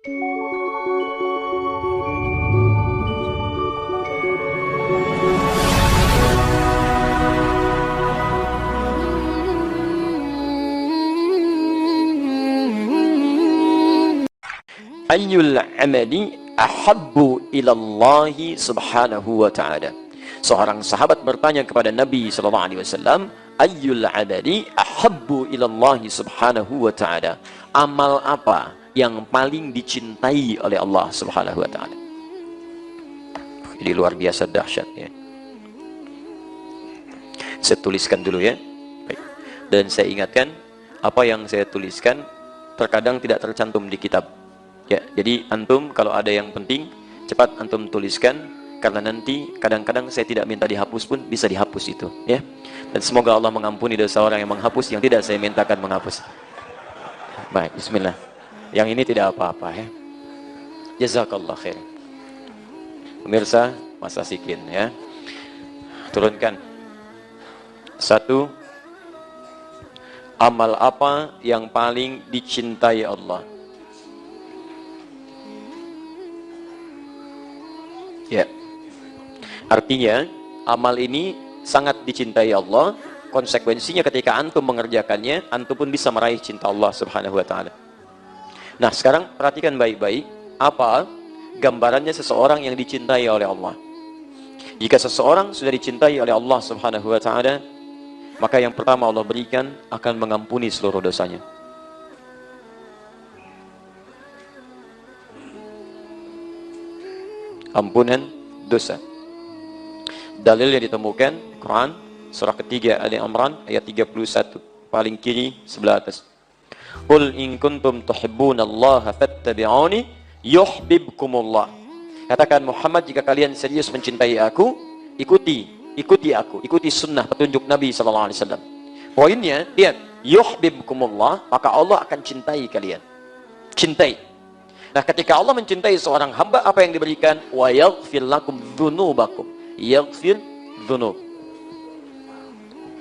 Ayyul amali ahabbu ilallahi subhanahu wa ta'ala. Seorang sahabat bertanya kepada Nabi SAW, ayyul amali ahabbu ilallahi subhanahu wa ta'ala. Amal apa yang paling dicintai oleh Allah subhanahu wa ta'ala? Ini luar biasa dahsyat ya. Saya tuliskan dulu ya. Baik. Dan saya ingatkan, apa yang saya tuliskan terkadang tidak tercantum di kitab. Ya, jadi antum kalau ada yang penting cepat antum tuliskan, karena nanti kadang-kadang saya tidak minta dihapus pun bisa dihapus itu ya. Dan semoga Allah mengampuni dosa orang yang menghapus yang tidak saya mintakan menghapus. Baik, bismillah. Yang ini tidak apa-apa ya. Jazakallah khair. Pemirsa, Mas Asikin ya. Turunkan. 1. Amal apa yang paling dicintai Allah? Ya, artinya amal ini sangat dicintai Allah. Konsekuensinya ketika antum mengerjakannya, antum pun bisa meraih cinta Allah subhanahu wa ta'ala. Nah sekarang perhatikan baik-baik, apa gambarannya seseorang yang dicintai oleh Allah. Jika seseorang sudah dicintai oleh Allah subhanahu wa ta'ala, maka yang pertama Allah berikan akan mengampuni seluruh dosanya. Ampunan dosa. Dalil yang ditemukan Quran surah ketiga Ali Imran ayat 31, paling kiri sebelah atas. Qul in kuntum tuhibbunallaha fattabi'uni yuhibbukumullah. Katakan Muhammad, jika kalian serius mencintai aku, ikuti aku, ikuti sunnah petunjuk Nabi sallallahu alaihi wasallam. Poinnya, lihat, yuhibbukumullah, maka Allah akan cintai kalian. Cintai. Nah, ketika Allah mencintai seorang hamba, apa yang diberikan? Wa yaghfir lakum dzunubakum. Yaghfir dzunub.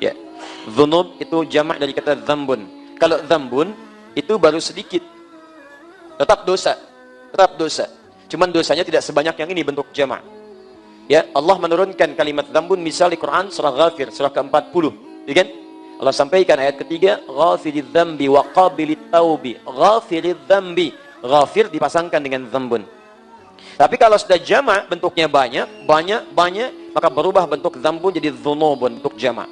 Ya. Dzunub itu jamak dari kata dzambun. Kalau dzambun itu baru sedikit. Tetap dosa. Tetap dosa. Cuman dosanya tidak sebanyak yang ini bentuk jamak. Ya, Allah menurunkan kalimat dzambun misal di Quran surah Ghafir surah ke-40. Ya kan? Allah sampaikan ayat ketiga, ghafiriz dzambi wa qabilit taubi. Ghafiriz dzambi. Ghafir dipasangkan dengan dzambun. Tapi kalau sudah jamak bentuknya banyak, maka berubah bentuk dzambun jadi dzunubun, bentuk jamak.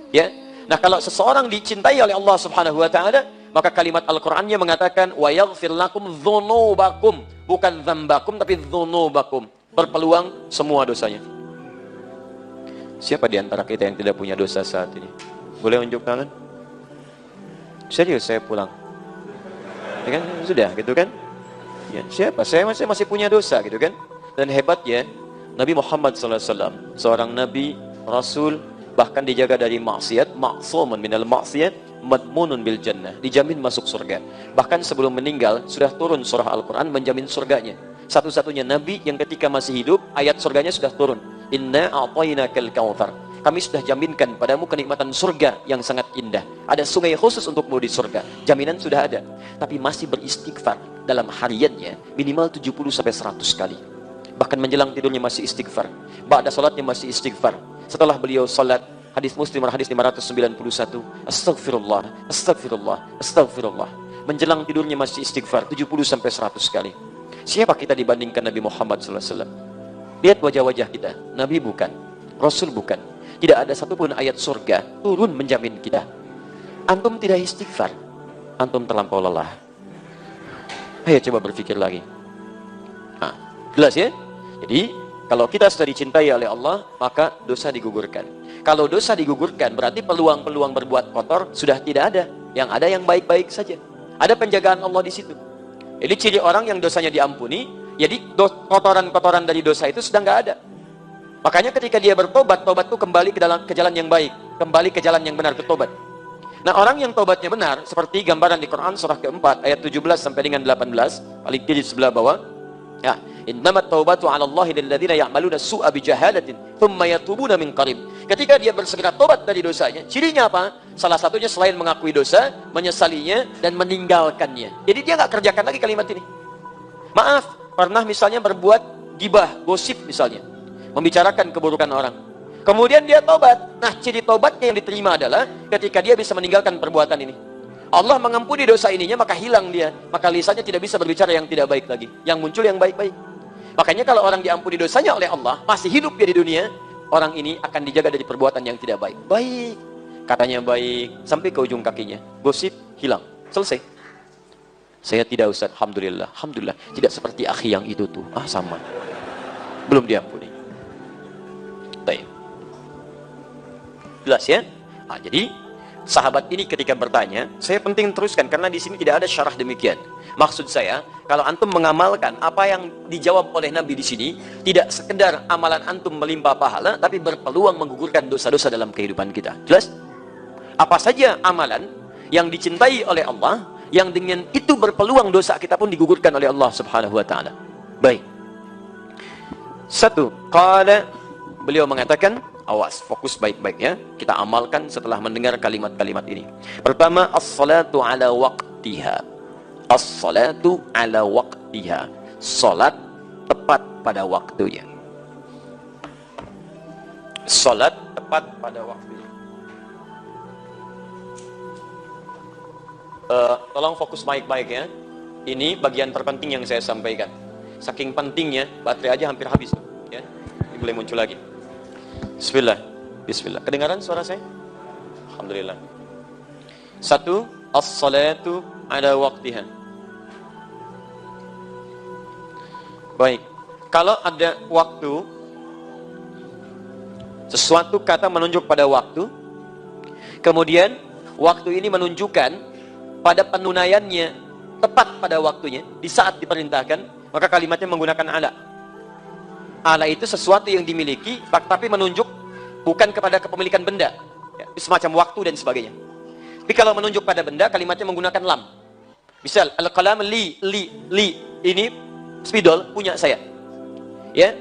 Ya. Nah, kalau seseorang dicintai oleh Allah Subhanahu wa taala, maka kalimat Al-Qur'annya mengatakan wa yaghfir lakum dzunubakum, bukan dzambakum tapi dzunubakum. Berpeluang semua dosanya. Siapa di antara kita yang tidak punya dosa saat ini? Boleh unjuk tangan? Serius, saya pulang. Ya kan? Sudah gitu kan? Ya, siapa? Saya masih punya dosa gitu kan? Dan hebatnya Nabi Muhammad SAW, seorang nabi, rasul, bahkan dijaga dari maksiat, ma'sumun minal maksiat, madmunun bil jannah, dijamin masuk surga. Bahkan sebelum meninggal sudah turun surah Al-Qur'an menjamin surganya. Satu-satunya nabi yang ketika masih hidup ayat surganya sudah turun. Inna a'tainakal kautsar. Kami sudah jaminkan padamu kenikmatan surga yang sangat indah. Ada sungai khusus untukmu di surga. Jaminan sudah ada. Tapi masih beristighfar dalam hariannya minimal 70-100 kali. Bahkan menjelang tidurnya masih istighfar. Ba'da salatnya masih istighfar. Setelah beliau salat, hadis Muslim hadis 591, astagfirullah, astagfirullah, astagfirullah. Menjelang tidurnya masih istighfar 70-100 kali. Siapa kita dibandingkan Nabi Muhammad SAW? Lihat wajah-wajah kita. Nabi bukan, Rasul bukan. Tidak ada satupun ayat surga turun menjamin kita. Antum tidak istighfar, antum terlampau lelah. Ayo coba berpikir lagi. Nah, jelas ya? Jadi kalau kita sudah dicintai oleh Allah, maka dosa digugurkan. Kalau dosa digugurkan, berarti peluang-peluang berbuat kotor sudah tidak ada. Yang ada yang baik-baik saja. Ada penjagaan Allah di situ. Jadi ciri orang yang dosanya diampuni, jadi kotoran-kotoran dari dosa itu sudah nggak ada. Makanya ketika dia bertobat, tobat itu kembali ke jalan yang baik, kembali ke jalan yang benar, bertobat. Nah, orang yang tobatnya benar, seperti gambaran di Quran surah ke-4 ayat 17 sampai dengan 18, paling kiri sebelah bawah. Ya, innamat taubatu 'ala Allahi lil ladzina ya'maluna su'a bi jahalatin tsumma yatubuna min qarib. Ketika dia bersegera tobat dari dosanya, cirinya apa? Salah satunya selain mengakui dosa, menyesalinya, dan meninggalkannya. Jadi dia nggak kerjakan lagi kalimat ini. Maaf, pernah misalnya berbuat gibah, gosip misalnya, membicarakan keburukan orang. Kemudian dia tobat. Nah, ciri tobatnya yang diterima adalah ketika dia bisa meninggalkan perbuatan ini. Allah mengampuni dosa ininya, maka hilang dia. Maka lisannya tidak bisa berbicara yang tidak baik lagi. Yang muncul yang baik-baik. Makanya kalau orang diampuni dosanya oleh Allah, masih hidup dia di dunia, orang ini akan dijaga dari perbuatan yang tidak baik. Baik, katanya baik, sampai ke ujung kakinya. Gosip, hilang. Selesai. Saya tidak, Ustaz. Alhamdulillah. Alhamdulillah. Tidak seperti akhi yang itu tuh. Ah, sama. Belum diampuni. Baik. Jelas ya? Nah, jadi sahabat ini ketika bertanya, saya penting teruskan karena di sini tidak ada syarah demikian. Maksud saya, kalau antum mengamalkan apa yang dijawab oleh Nabi di sini, tidak sekedar amalan antum melimpah pahala, tapi berpeluang menggugurkan dosa-dosa dalam kehidupan kita. Jelas? Apa saja amalan yang dicintai oleh Allah, yang dengan itu berpeluang dosa kita pun digugurkan oleh Allah Subhanahu wa taala. Baik. Satu, qala, beliau mengatakan, awas, fokus baik-baik ya. Kita amalkan setelah mendengar kalimat-kalimat ini. Pertama, as-salatu ala waqtiha. As-salatu ala waqtiha. Salat tepat pada waktunya. Salat tepat pada waktunya. Tolong fokus baik-baik ya. Ini bagian terpenting yang saya sampaikan. Saking pentingnya, baterai aja hampir habis ya. Ini boleh muncul lagi. Bismillah. Bismillah. Kedengaran suara saya? Alhamdulillah. Satu, as-salatu ala waqtiha. Baik. Kalau ada waktu, sesuatu kata menunjuk pada waktu, kemudian waktu ini menunjukkan pada penunaiannya tepat pada waktunya, di saat diperintahkan, maka kalimatnya menggunakan ala. Ala itu sesuatu yang dimiliki, tapi menunjuk bukan kepada kepemilikan benda, ya, semacam waktu dan sebagainya. Tapi kalau menunjuk pada benda, kalimatnya menggunakan lam. Misal, al-qalam li, ini spidol punya saya. Ya,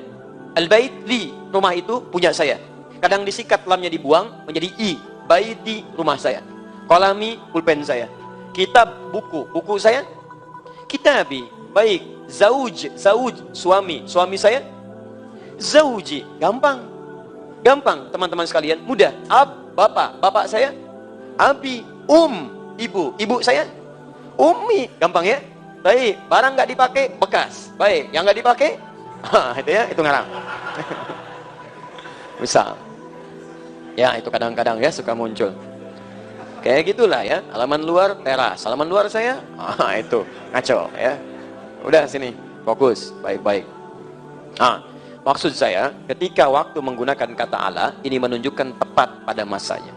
al-bait li, rumah itu punya saya. Kadang disikat lamnya dibuang menjadi i, baiti, rumah saya. Qalami, pulpen saya. Kitab, buku saya. Kitabi, baik. Zauj, suami saya. Zauji, gampang teman-teman sekalian, mudah. Ab, bapak saya. Abi, ibu saya. Ummi, gampang ya. Baik, barang nggak dipakai, bekas. Baik, yang nggak dipakai, itu ya, itu ngarang. Misal, ya itu kadang-kadang ya suka muncul. Kayak gitulah ya, halaman luar teras, halaman luar saya, itu ngaco ya. Udah sini, fokus, baik-baik. Maksud saya, ketika waktu menggunakan kata ala, ini menunjukkan tepat pada masanya.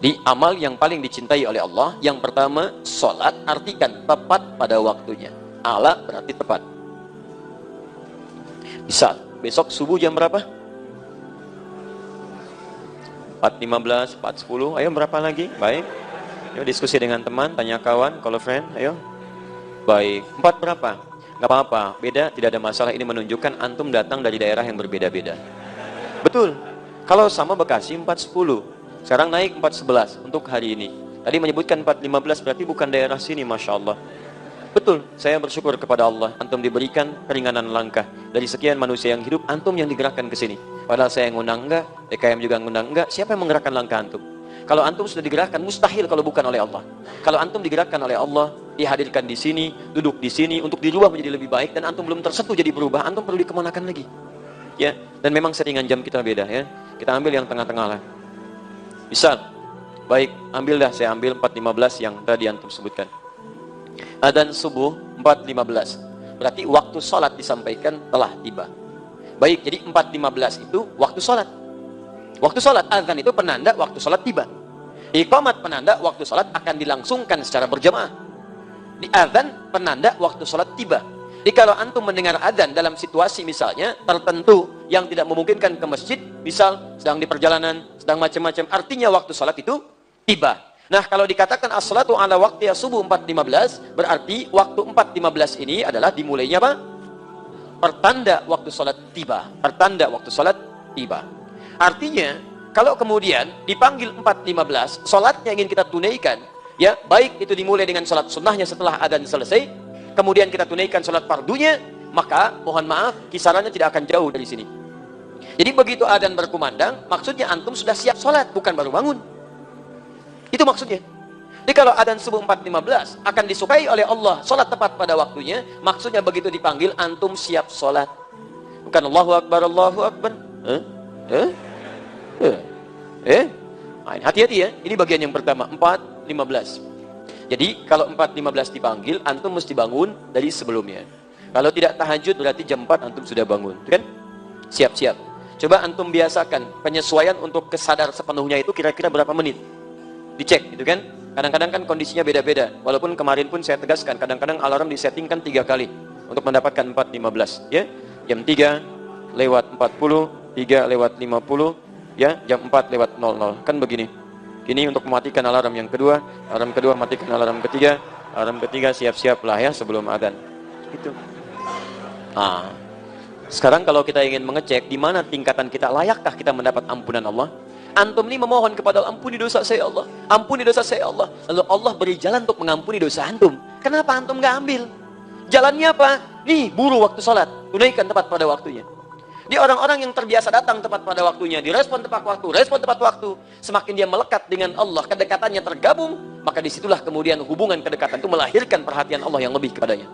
Di amal yang paling dicintai oleh Allah, yang pertama, sholat, artikan tepat pada waktunya. Ala berarti tepat. Misal, besok subuh jam berapa? 4.15, 4.10, ayo berapa lagi? Baik. Ayo diskusi dengan teman, tanya kawan, kalau friend, ayo. Baik, 4 berapa? Gak apa-apa, beda, tidak ada masalah. Ini menunjukkan antum datang dari daerah yang berbeda-beda. Betul. Kalau sama Bekasi 4.10, sekarang naik 4.11 untuk hari ini. Tadi menyebutkan 4.15, berarti bukan daerah sini, Masya Allah. Betul, saya bersyukur kepada Allah, antum diberikan keringanan langkah. Dari sekian manusia yang hidup, antum yang digerakkan ke sini. Padahal saya yang ngundang enggak, DKM juga ngundang enggak, siapa yang menggerakkan langkah antum? Kalau antum sudah digerakkan, mustahil kalau bukan oleh Allah. Kalau antum digerakkan oleh Allah, dihadirkan di sini, duduk di sini, untuk dirubah menjadi lebih baik, dan antum belum tersentuh jadi berubah, antum perlu dikemanakan lagi. Ya, dan memang seringan jam kita beda ya. Kita ambil yang tengah-tengah lah. Misal, baik, ambil dah, saya ambil 4.15 yang tadi antum sebutkan. Adzan subuh 4.15. Berarti waktu sholat disampaikan telah tiba. Baik, jadi 4.15 itu waktu sholat. Waktu sholat, adzan itu penanda waktu sholat tiba. Iqamat penanda waktu sholat akan dilangsungkan secara berjamaah. Di adzan penanda waktu sholat tiba. Jadi kalau antum mendengar adzan dalam situasi misalnya tertentu yang tidak memungkinkan ke masjid, misal sedang di perjalanan, sedang macam-macam, artinya waktu sholat itu tiba. Nah, kalau dikatakan as-salatu ala waqtiha subuh 4.15, berarti waktu 4.15 ini adalah dimulainya apa? Pertanda waktu sholat tiba. Pertanda waktu sholat tiba. Artinya, Kalau kemudian dipanggil 4.15, sholatnya ingin kita tunaikan, ya, baik itu dimulai dengan sholat sunnahnya setelah adzan selesai, kemudian kita tunaikan sholat fardunya, maka mohon maaf, kisarannya tidak akan jauh dari sini. Jadi begitu adzan berkumandang, maksudnya antum sudah siap sholat, bukan baru bangun. Itu maksudnya. Jadi kalau adzan subuh 4.15 akan disukai oleh Allah, sholat tepat pada waktunya, maksudnya begitu dipanggil, antum siap sholat. Bukan Allahu Akbar, Allahu Akbar. Hati-hati ya, ini bagian yang pertama, 4.15. Jadi kalau 4.15 dipanggil, antum mesti bangun dari sebelumnya. Kalau tidak tahajud berarti jam 4 antum sudah bangun, kan? Siap-siap. Coba antum biasakan penyesuaian untuk kesadar sepenuhnya itu kira-kira berapa menit. Dicek, gitu kan? Kadang-kadang kan kondisinya beda-beda. Walaupun kemarin pun saya tegaskan, kadang-kadang alarm disettingkan 3 kali untuk mendapatkan 4.15, ya. Jam 3 lewat 40, 3 lewat 50, ya, jam 4 lewat 00. Kan begini. Ini untuk mematikan alarm yang kedua, alarm kedua matikan alarm ketiga, alarm ketiga siap-siaplah ya sebelum adzan. Itu. Nah, sekarang kalau kita ingin mengecek di mana tingkatan kita, layakkah kita mendapat ampunan Allah? Antum ini memohon kepada Allah, ampuni dosa saya Allah, ampuni dosa saya Allah. Lalu Allah beri jalan untuk mengampuni dosa antum. Kenapa antum nggak ambil? Jalannya apa? Nih, buru waktu sholat, tunaikan tepat pada waktunya. Di orang-orang yang terbiasa datang tepat pada waktunya, direspon tepat waktu, respon tepat waktu, semakin dia melekat dengan Allah, kedekatannya tergabung, maka disitulah kemudian hubungan kedekatan itu melahirkan perhatian Allah yang lebih kepadanya.